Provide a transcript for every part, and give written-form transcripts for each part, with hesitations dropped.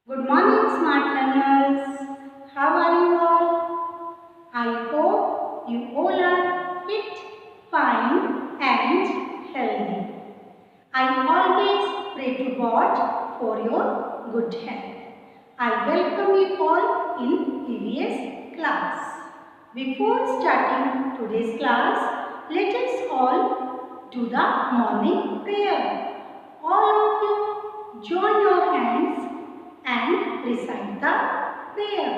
Good morning, smart learners. How are you all? I hope you all are fit, fine, and healthy. I always pray to God for your good health. I welcome you all in EVS class. Before starting today's class, let us all do the morning prayer. All of you join your hands and recite the prayer.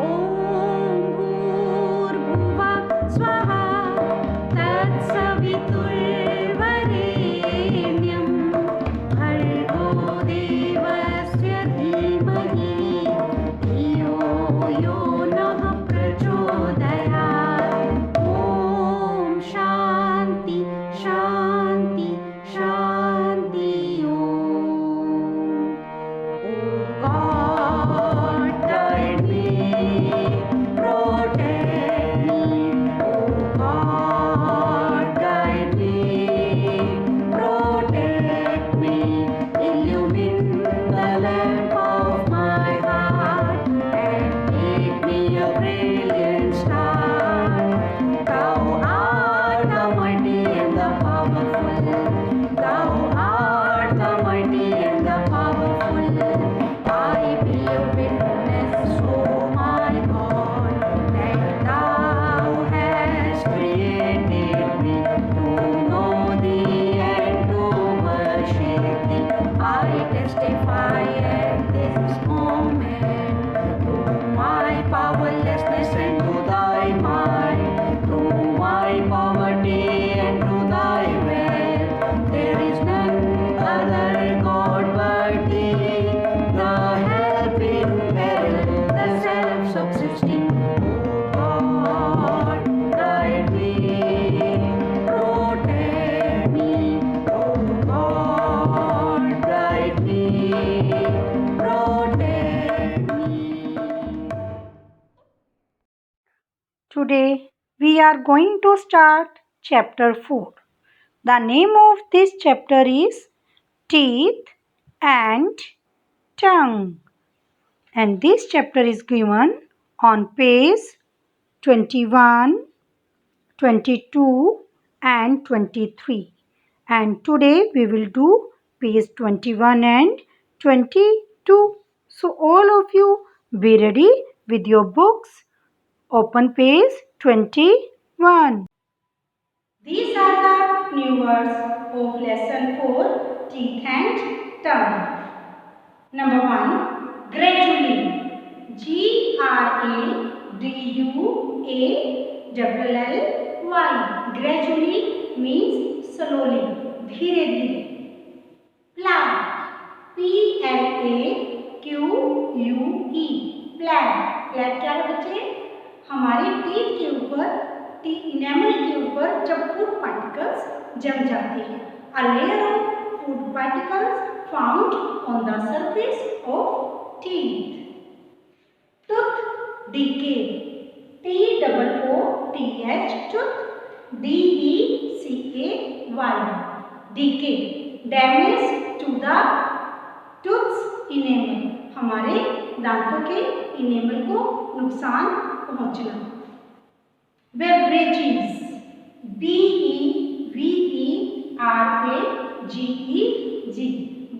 ॐ भूर्भुवः स्वः तत्सवितुर्वरेण्यं भर्गो देवस्य धीमहि धियो यो नः प्रचोदयात् ॐ शान्ति शान्ति शान्ति ॐ God guide me, protect me. Oh God guide me, protect me. Illumine the lamp of my heart and make me a brilliant star. Thou art the mighty and the powerful. Thou art the mighty and the powerful. I be a witness, oh my God, that thou hast created me to know thee and to worship thee. I testify at this moment to my powerlessness and to thy might, to my poverty and to thy wealth. There is none other God but thee, the help in peril, the self-subsisting. Oh God, guide me, protect me. Oh God, guide me, protect me. Today we are going to start chapter 4. The name of this chapter is Teeth and Tongue. And this chapter is given on page 21, 22 and 23. And today we will do page 21 and 22. So all of you be ready with your books. Open page 21. These are the new words of lesson 4, teeth and tongue. Number 1, gradually. Gradually. Gradually means slowly, धीरे धीरे. Plaque. Plaque. Plaque. Plaque क्या है बच्चे? हमारे teeth के ऊपर, enamel के ऊपर जब फूड पार्टिकल्स जम जाते हैं. A layer of food particles found on the surface of teeth. Tooth decay. TOOTH. Tooth. DECAY. Decay. Damage to the tooth's enamel. हमारे दांतों के इनेमल को नुकसान पहुंचना. Beverages. BEVERAGES.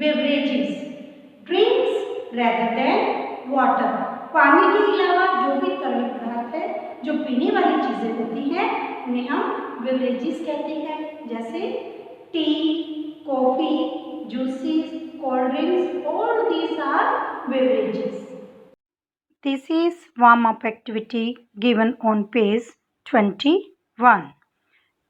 Beverages. Drinks rather than water. पानी के अलावा जो भी तरल पदार्थ है, जो पीने वाली चीजें होती हैं, उन्हें हम बेवरेजेस कहते हैं. जैसे T, coffee, juices, cold drinks, all these are beverages. This is warm-up activity given on page 21.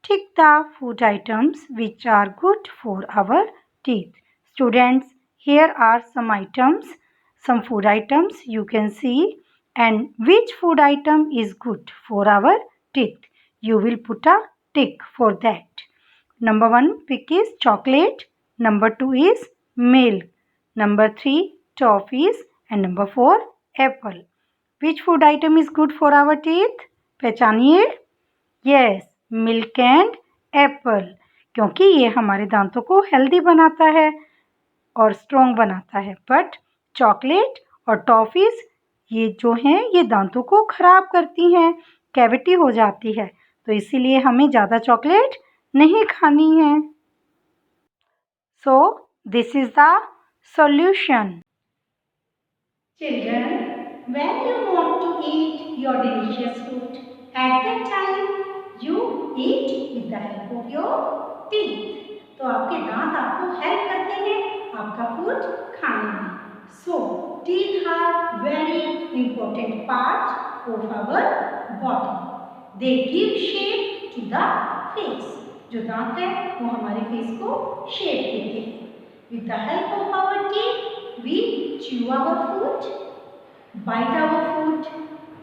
Tick the food items which are good for our teeth. Students, here are some items, some food items you can see, and which food item is good for our teeth. You will put a tick for that. Number 1 pick is chocolate. Number 2 is milk. Number 3 toffees. And number 4 apple. Which food item is good for our teeth? पहचानिए. Yes, milk and apple. क्योंकि ये हमारे दांतों को healthy बनाता है. और strong बनाता है, बट चॉकलेट और टॉफ़ीज़ ये जो हैं ये दांतों को ख़राब करती हैं, कैविटी हो जाती है, तो इसीलिए हमें ज़्यादा चॉकलेट नहीं खानी है। So this is the solution. Children, when you want to eat your delicious food, at that time you eat with the help of your teeth. तो आपके दांत आपको हेल्प करते हैं आपका फूड खाने में। So teeth are very important part of our body. They give shape to the face. जो दांत है वो हमारे फेस को शेप देते हैं। With the help of our teeth, we chew our food, bite our food,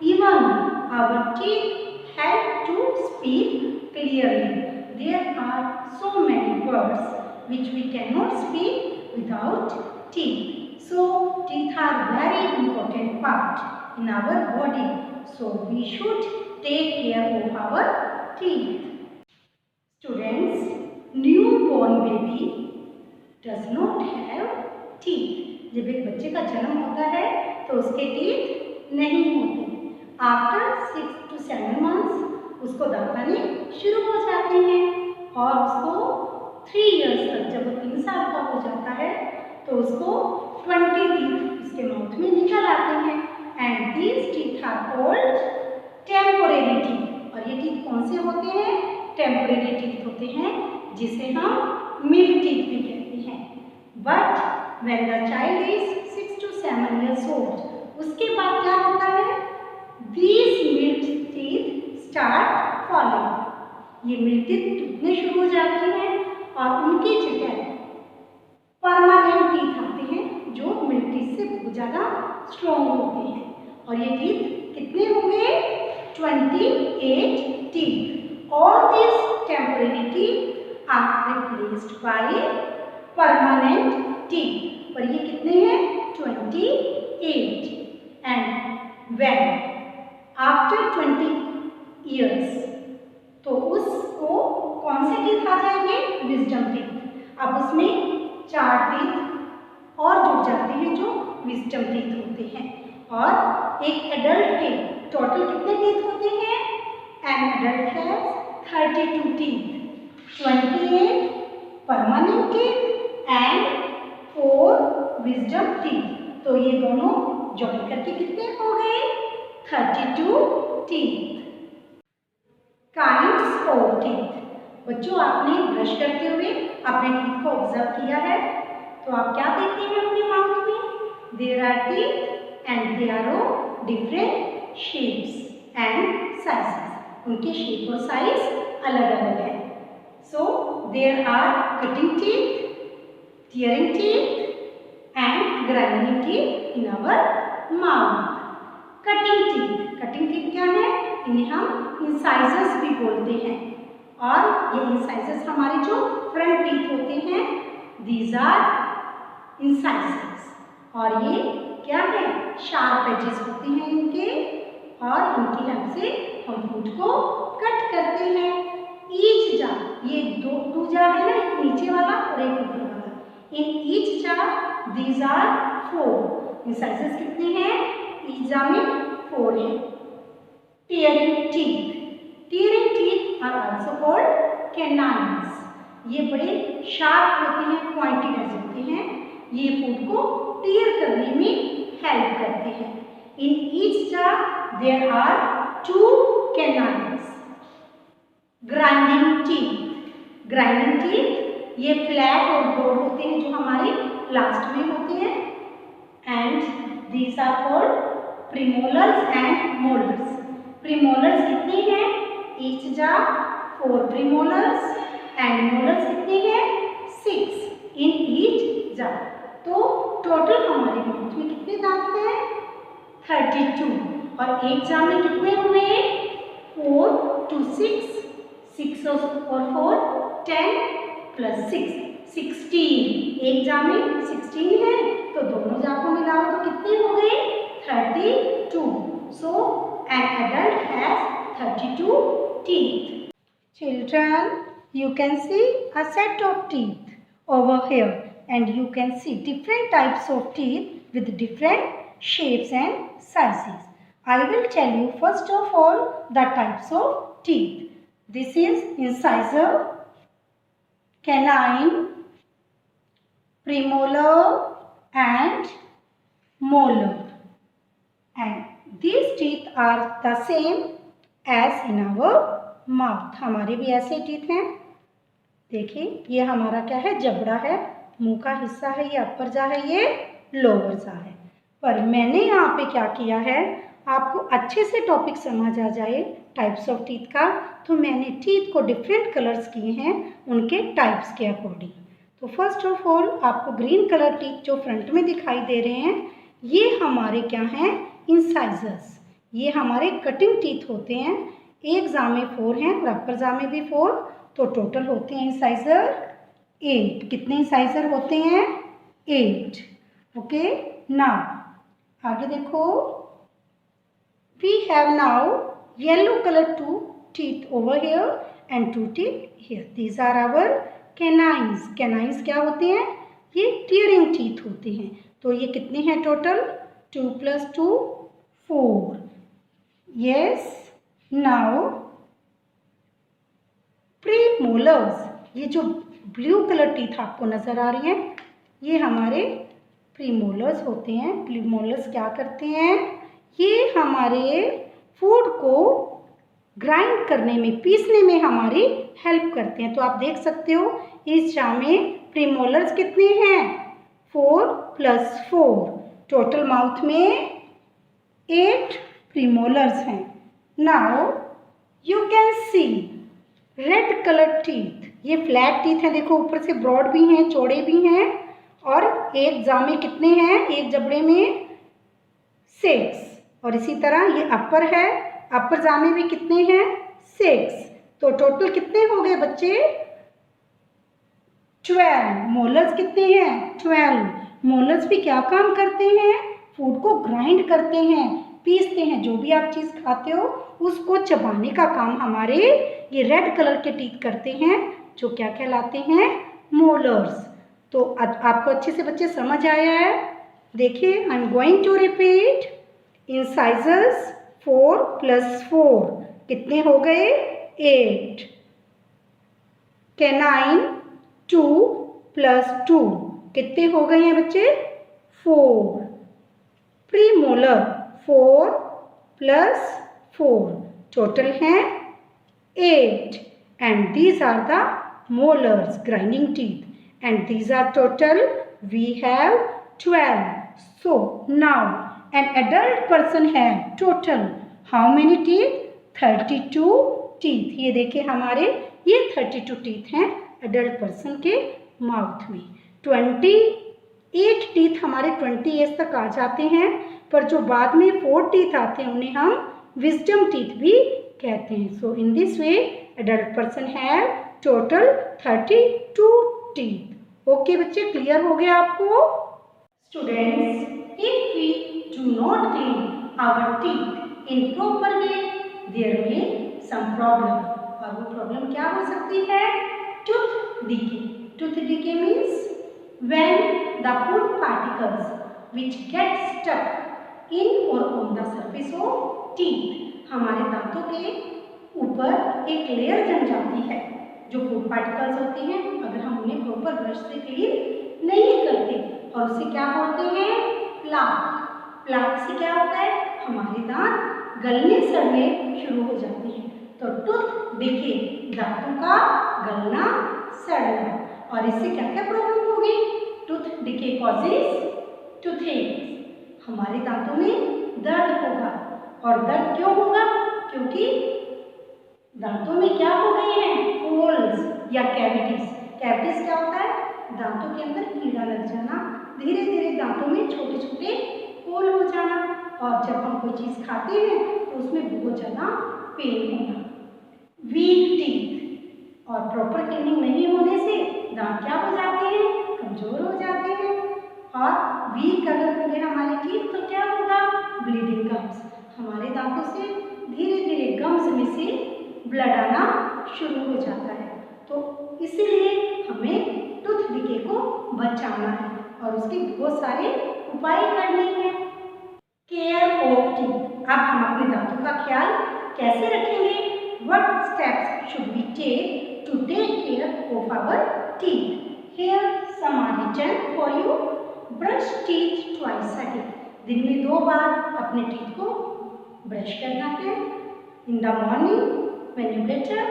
even our teeth help to speak clearly. There are so many words which we cannot speak without teeth. So teeth are very important part in our body. So we should take care of our teeth. Students, newborn baby does not have teeth. जब एक बच्चे का जन्म होता है तो उसके teeth नहीं होते। आफ्टर 6 to 7 months उसको दांत आने शुरू हो जाते हैं और उसको 3 years तक, जब वो 3 साल का हो जाता है तो उसको 20 टीथ उसके माउथ में निकल आते हैं। And these teeth are called temporary teeth. और ये टीथ कौन से होते हैं? टेम्पोरेरी टीथ होते हैं, जिसे हम मिल्क टीथ भी कहते हैं। But when the child is 6 to 7 years old, उसके बाद क्या होता है? These milk teeth start falling. ये मिल्क टीथ टूटने शुरू हो जाती हैं और उनकी जगह परमानेंट टीथ आते हैं जो मिल्क टीथ से बहुत ज़्यादा स्ट्रॉन्ग होते हैं। और ये टीथ कितने होंगे? 28 teeth. All these temporary teeth are replaced by permanent teeth. और ये कितने हैं? 28. And when after 20 years तो उसको कौन से टीथ आ जाएंगे? Wisdom teeth. अब उसमें 4 टीथ और जुड़ जाते हैं जो विजडम टीथ होते हैं। और एक एडल्ट के टोटल कितने टीथ होते हैं? An adult has 32 teeth, 28 permanent teeth and 4 wisdom teeth. तो ये दोनों जोड़ करके कितने हो गए? 32 teeth. Kinds of teeth. बच्चों, आपने ब्रश करते हुए अपने टीथ को ऑब्जर्व किया है तो आप क्या देखते हैं अपने माउथ में? There are teeth and they are of different shapes and sizes. उनके शेप और साइज अलग अलग है। So there are cutting teeth, tearing teeth and grinding teeth in our mouth. Cutting teeth क्या है? इन्हें हम इंसाइजर्स भी बोलते हैं। और ये इंसाइजर्स हमारे जो फ्रंट टीथ होते हैं, these are incisors. और ये क्या है? शार्प एजेस होते हैं इनके और इनकी हेल्प से हम फूड को कट करते हैं। ईच जार, ये दो जार है ना, एक नीचे वाला और एक ऊपर वाला। In each jar these are 4 incisors कितने हैं? ईच जार में 4 है। Tearing teeth are also called canines. ये बड़े शार्प होते हैं, पॉइंटेड एज होते हैं। ये फूड को टीयर करने में हेल्प करते हैं। In each jaw there are 2 canines. Grinding teeth ये फ्लैट और ब्रॉड होते हैं जो हमारे लास्ट में होते हैं। And these are called premolars and molars. Premolars कितने हैं? Each jaw 4 premolars and molars कितने हैं? 6 इन ईच जार। तो टोटल हमारे माउथ में कितने दांत हैं? 32। और एक जार में कितने हुए? 4 to 6 और 4 10 प्लस 6 16। एक जार में 16 है तो दोनों जार को मिलाओ तो कितने हो गए? 32. So an adult has 32 teeth. Children, you can see a set of teeth over here. and you can see different types of teeth with different shapes and sizes. I will tell you first of all the types of teeth. This is incisor, canine, premolar and molar. And these teeth are the same as in our mouth. हमारे भी ऐसे teeth हैं. देखिए ये हमारा क्या है, जबड़ा है, मुंह का हिस्सा है, ये अपर जा है, ये लोअर जा है. पर मैंने यहाँ पे क्या किया है, आपको अच्छे से टॉपिक समझ आ जाए टाइप्स ऑफ टीथ का, तो मैंने टीथ को डिफरेंट कलर्स किए हैं उनके टाइप्स के अकॉर्डिंग. तो फर्स्ट ऑफ ऑल आपको ग्रीन कलर टीथ जो फ्रंट में दिखाई दे रहे हैं, ये हमारे क्या हैं, इंसाइजर्स. ये हमारे कटिंग टीथ होते हैं. एक जा में 4 हैं और अपर जा में भी 4, तो टोटल होते हैं इंसाइजर 8. कितने इंसाइजर होते हैं, 8. ओके, नाउ आगे देखो. We have now yellow colour 2 teeth over here and 2 teeth here. These are our canines. Canines क्या होते हैं, ये tearing teeth होते हैं. तो ये कितने हैं टोटल, 2 + 2 4. Yes, now प्रीमोलर्स, ये जो ब्लू कलर टीथ आपको नजर आ रही हैं, ये हमारे प्रीमोलर्स होते हैं. प्रीमोलर्स क्या करते हैं, ये हमारे फूड को ग्राइंड करने में, पीसने में हमारी हेल्प करते हैं. तो आप देख सकते हो इस चा में प्रीमोलर्स कितने हैं, 4 + 4. टोटल माउथ में 8 प्रीमोलर्स हैं. Now you can see red colour teeth. ये फ्लैट टीथ हैं, देखो ऊपर से ब्रॉड भी हैं, चौड़े भी हैं. और एक जा में कितने हैं, एक जबड़े में 6. और इसी तरह ये अपर है, अपर जा में भी कितने हैं, 6. तो टोटल कितने हो गए बच्चे, 12. मोलर्स कितने हैं, 12. मोलर्स भी क्या काम करते हैं, फूड को ग्राइंड करते हैं, पीसते हैं. जो भी आप चीज़ खाते हो उसको चबाने का काम हमारे ये रेड कलर के टीथ करते हैं, जो क्या कहलाते हैं, मोलर्स. तो आपको अच्छे से बच्चे समझ आया है. देखिए I am going to repeat. Incisors 4 + 4 कितने हो गए, 8. कैनाइन 2 + 2 कितने हो गए हैं बच्चे, 4. प्रीमोलर 4 + 4 टोटल हैं 8. And these are the molars, grinding teeth, and these are total we have 12. So now an adult person have total how many teeth, 32 teeth. ये देखिए हमारे ये 32 teeth हैं adult person के माउथ में. 28 teeth हमारे 20 as तक आ जाते हैं, पर जो बाद में 4 teeth आते हैं उन्हें हम wisdom teeth भी कहते हैं. So in this way adult person have total 32 teeth. Okay बच्चे, क्लियर हो गया आपको. Students, if we do not clean our teeth in proper way, there may some problem. और वो प्रॉब्लम क्या हो सकती है, tooth decay. Tooth decay means when the food particles which get stuck in or on the surface of teeth, हमारे दांतों के ऊपर एक लेयर जम जाती है जो फूड पार्टिकल्स होते हैं. अगर हम उन्हें प्रॉपर ब्रश से क्लीन नहीं करते और उसे क्या बोलते हैं, प्लाक. प्लाक से क्या होता है, हमारे दांत गलने सड़ने शुरू हो जाते हैं. तो टूथ डिके, दांतों का गलना सड़ना. और इससे क्या क्या प्रॉब्लम होगी, टूथ डिके कॉजेज टूथेक. हमारे दांतों में दर्द होगा. और दर्द क्यों होगा, क्योंकि दांतों में क्या हो गए हैं, होल्स या कैविटीज. कैविटीज क्या होता है, दांतों के अंदर कीड़ा लग जाना, धीरे धीरे दांतों में छोटे छोटे होल हो जाना. और जब हम कोई चीज़ खाते हैं तो उसमें बहुत ज़्यादा पेन होना. वीक टीथ, और प्रॉपर क्लीनिंग नहीं होने से दांत क्या हो जाते हैं, कमज़ोर हो जाते हैं. और वीक अगर होंगे हमारे टीथ तो क्या होगा, ब्लीडिंग गम्स. हमारे दांतों से धीरे धीरे गम्स में से ब्लड आना शुरू हो जाता है. तो इसीलिए हमें टूथ डिके को बचाना है और उसके बहुत सारे उपाय करने हैं। Care of teeth. अब हम अपने दांतों का ख्याल कैसे रखेंगे? What steps should we take to take care of our teeth? Here some are written for you. Brush teeth twice a day. दिन में 2 बार अपने टीथ को ब्रश करना है। In the morning when you get up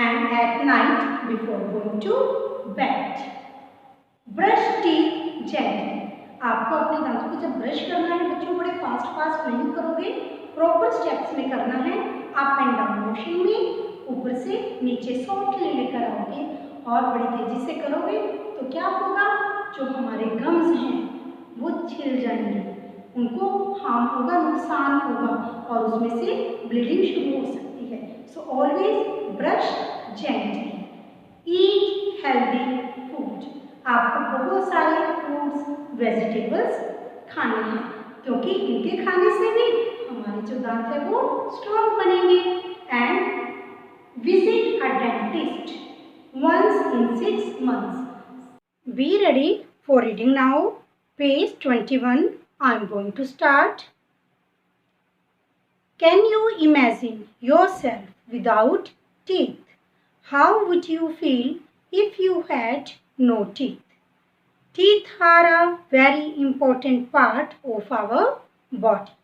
and at night before going to bed. Brush teeth gently. आपको अपने दांतों को जब ब्रश करना है बच्चों, बड़े फास्ट नहीं करोगे, प्रॉपर स्टेप्स में करना है। अप एंड डाउन मोशन में ऊपर से नीचे सॉफ्टली लेकर आओगे और बड़ी तेजी से करोगे तो क्या होगा, जो हमारे गम्स हैं वो छिल जाएंगे, उनको हार्म होगा, नुकसान होगा और उसमें से ब्लीडिंग शुरू हो सकती है। So always brush gently. Eat healthy food. आपको बहुत सारे फ्रूट्स वेजिटेबल्स खाने हैं क्योंकि इनके खाने से भी हमारे जो दांत है वो स्ट्रॉन्ग बनेंगे। And visit a dentist once in 6 months. Be ready for reading now. Page 21. I am going to start. Can you imagine yourself without teeth? How would you feel if you had no teeth? Teeth are a very important part of our body.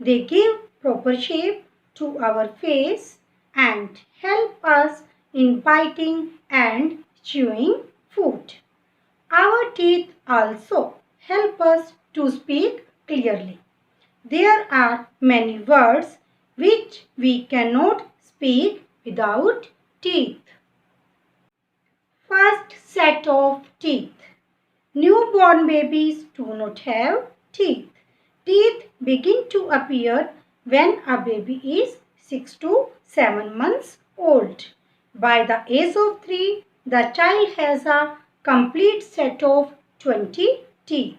They give proper shape to our face and help us in biting and chewing food. Our teeth also help us to speak clearly. There are many words which we cannot speak without teeth. First set of teeth. Newborn babies do not have teeth. Teeth begin to appear when a baby is 6 to 7 months old. By the age of 3, the child has a complete set of 20 teeth.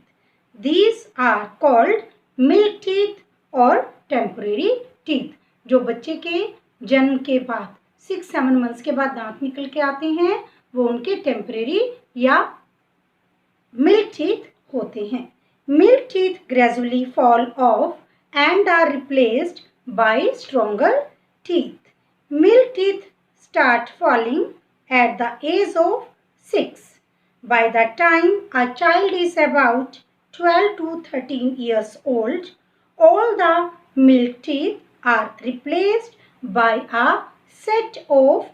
These are called milk teeth or temporary teeth. जो बच्चे के जन्म के बाद 6-7 months के बाद दांत निकल के आते हैं वो उनके टेम्परेरी या मिल्क टीथ होते हैं. Milk teeth gradually fall off and are replaced by stronger teeth. Milk teeth start falling at the age of 6. By the time a child is about 12 to 13 years old, all the milk teeth are replaced by a set of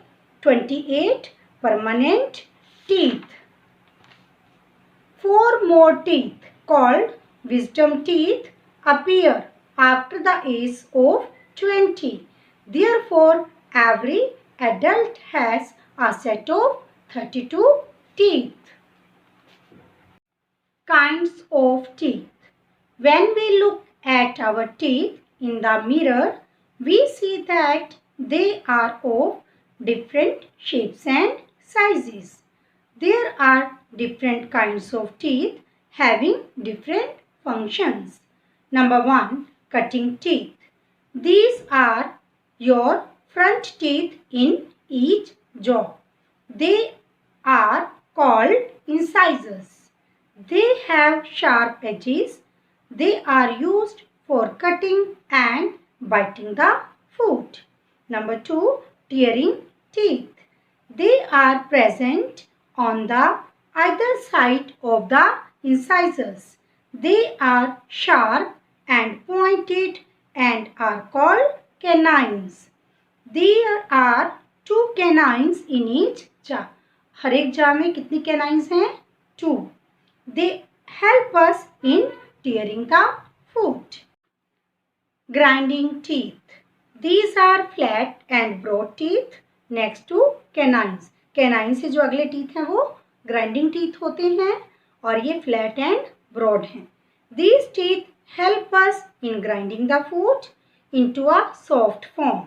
28 permanent teeth. 4 more teeth called wisdom teeth appear after the age of 20. Therefore, every adult has a set of 32 teeth. Kinds of teeth. When we look at our teeth in the mirror, we see that they are of different shapes and sizes. There are different kinds of teeth having different functions. Number 1, cutting teeth. These are your front teeth in each jaw. They are called incisors. They have sharp edges. They are used for cutting and biting the food. Number 2, tearing teeth. They are present on the either side of the incisors. They are sharp and pointed and are called canines. There are 2 canines in each jaw. हर एक jaw में कितनी canines हैं? 2. They help us in tearing the food. Grinding teeth. These are flat and broad teeth next to canines. Canine से जो अगले teeth हैं वो grinding teeth होते हैं और ये फ्लैट एंड ब्रॉड हैं. These teeth help us in grinding the food into a soft form.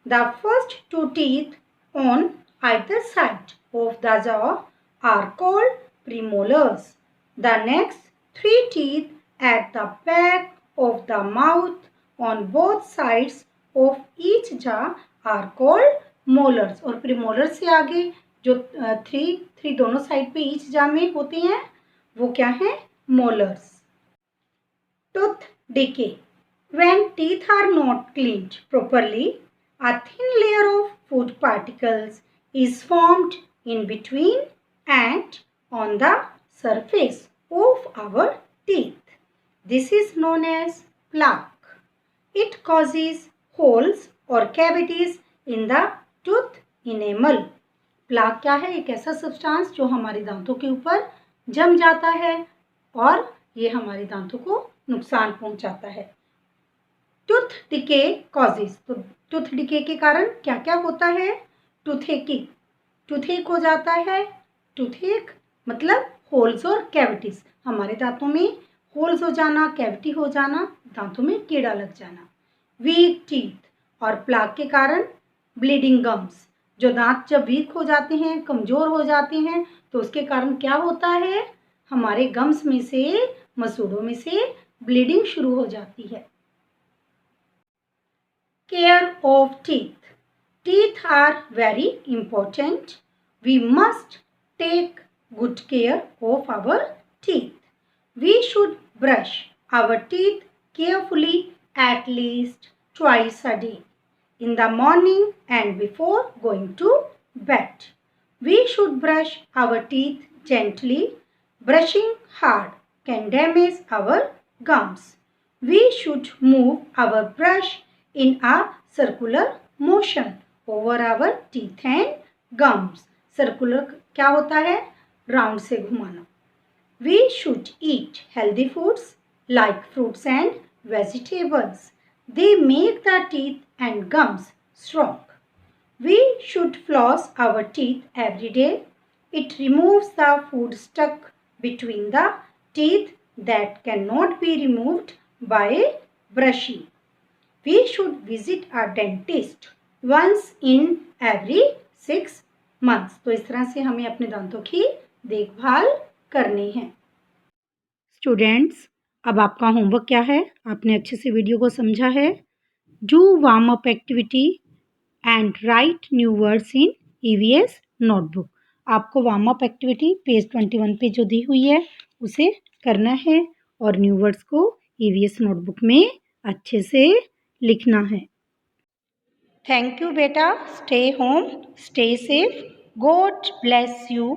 The first 2 teeth on either side of the jaw are called premolars. The next 3 teeth at the back of the mouth on both sides of each jaw are called molars. और premolar से आगे जो three दोनों side पे each जा में होते हैं वो क्या है? Molars. Tooth decay. When teeth are not cleaned properly, a thin layer of food particles is formed in between and on the surface of our teeth. This is known as plaque. It causes holes or cavities in the tooth enamel. Plaque क्या है? एक ऐसा substance जो हमारे दांतों के ऊपर जम जाता है और ये हमारे दांतों को नुकसान पहुंचाता है। टूथ डिके कॉजेज, तो टूथ डिके के कारण क्या क्या होता है? टूथेक हो जाता है। टूथेक मतलब होल्स और कैविटीज, हमारे दांतों में होल्स हो जाना, कैविटी हो जाना, दांतों में कीड़ा लग जाना। वीक टीथ और प्लाक के कारण ब्लीडिंग गम्स, जो दांत जब वीक हो जाते हैं, कमजोर हो जाते हैं, तो उसके कारण क्या होता है? हमारे गम्स में से, मसूड़ों में से ब्लीडिंग शुरू हो जाती है। Care of teeth. Teeth are very important. We must take good care of our teeth. We should brush our teeth carefully at least twice a day, in the morning and before going to bed. We should brush our teeth gently. Brushing hard can damage our gums. We should move our brush in a circular motion over our teeth and gums. Circular क्या होता है? Round से घुमाना। We should eat healthy foods like fruits and vegetables. They make the teeth and gums strong. We should floss our teeth every day. It removes the food stuck between the teeth that cannot be removed by brushing. We should visit a dentist once in every 6 months. तो इस तरह से हमें अपने दांतों की देखभाल करनी है। स्टूडेंट्स, अब आपका होमवर्क क्या है? आपने अच्छे से वीडियो को समझा है? Do warm up activity and right new words in EVS notebook. आपको वार्म अप एक्टिविटी पेज 21 पे जो दी हुई है उसे करना है और न्यू वर्ड्स को EVS नोटबुक में अच्छे से लिखना है। थैंक यू बेटा। Stay home, stay safe. God bless you.